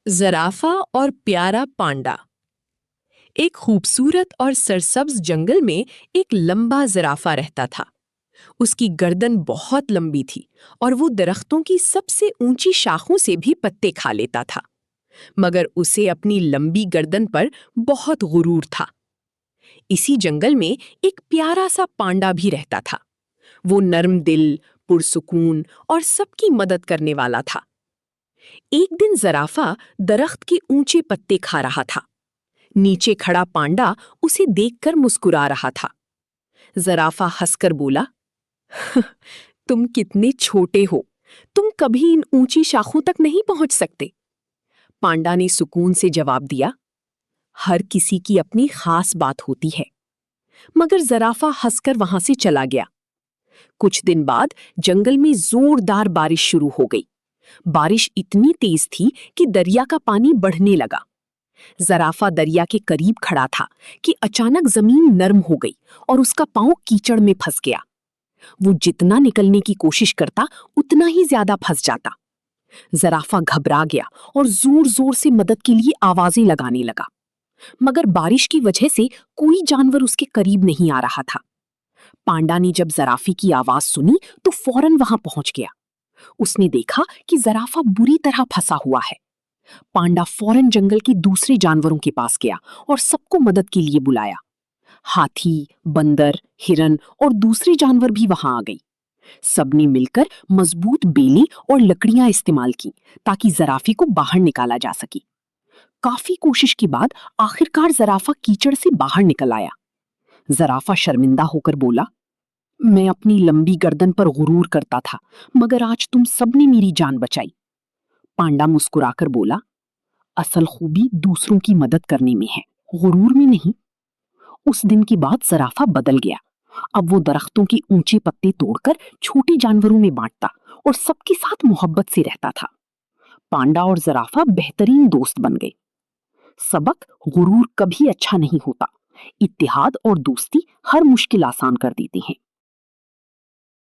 ज़राफ़ा और प्यारा पांडा। एक खूबसूरत और सरसब्ज जंगल में एक लंबा ज़राफ़ा रहता था। उसकी गर्दन बहुत लंबी थी और वो दरख्तों की सबसे ऊंची शाखों से भी पत्ते खा लेता था। मगर उसे अपनी लंबी गर्दन पर बहुत गुरूर था। इसी जंगल में एक प्यारा सा पांडा भी रहता था। वो नर्म दिल, पुरसुकून और सबकी मदद करने वाला था। एक दिन ज़राफ़ा दरख्त के ऊंचे पत्ते खा रहा था। नीचे खड़ा पांडा उसे देखकर मुस्कुरा रहा था। ज़राफ़ा हंसकर बोला, तुम कितने छोटे हो, तुम कभी इन ऊंची शाखों तक नहीं पहुंच सकते। पांडा ने सुकून से जवाब दिया, हर किसी की अपनी खास बात होती है। मगर ज़राफ़ा हंसकर वहां से चला गया। कुछ दिन बाद जंगल में जोरदार बारिश शुरू हो गई। बारिश इतनी तेज थी कि दरिया का पानी बढ़ने लगा। ज़राफ़ा दरिया के करीब खड़ा था कि अचानक जमीन नरम हो गई और उसका पांव कीचड़ में फंस गया। वो जितना निकलने की कोशिश करता, उतना ही ज्यादा फंस जाता। ज़राफ़ा घबरा गया और जोर जोर से मदद के लिए आवाजें लगाने लगा। मगर बारिश की वजह से कोई जानवर उसके करीब नहीं आ रहा था। पांडा ने जब ज़राफ़े की आवाज सुनी तो फौरन वहां पहुंच गया। उसने देखा कि ज़राफ़ा बुरी तरह फंसा हुआ है। पांडा फौरन जंगल के दूसरे जानवरों के पास गया और सबको मदद के लिए बुलाया। हाथी, बंदर, हिरन और दूसरे जानवर भी वहां आ गए। सबने मिलकर मजबूत बेलें और लकड़ियां इस्तेमाल की ताकि ज़राफ़े को बाहर निकाला जा सके। काफी कोशिश के बाद आखिरकार ज़राफ़ा कीचड़ से बाहर निकल आया। ज़राफ़ा शर्मिंदा होकर बोला, मैं अपनी लंबी गर्दन पर गुरूर करता था, मगर आज तुम सबने मेरी जान बचाई। पांडा मुस्कुराकर बोला, असल खूबी दूसरों की मदद करने में है, गुरूर में नहीं। उस दिन के बाद ज़राफ़ा बदल गया। अब वो दरख्तों के ऊंचे पत्ते तोड़कर छोटे जानवरों में बांटता और सबके साथ मोहब्बत से रहता था। पांडा और ज़राफ़ा बेहतरीन दोस्त बन गए। सबक, गुरूर कभी अच्छा नहीं होता। इत्तेहाद और दोस्ती हर मुश्किल आसान कर देते हैं।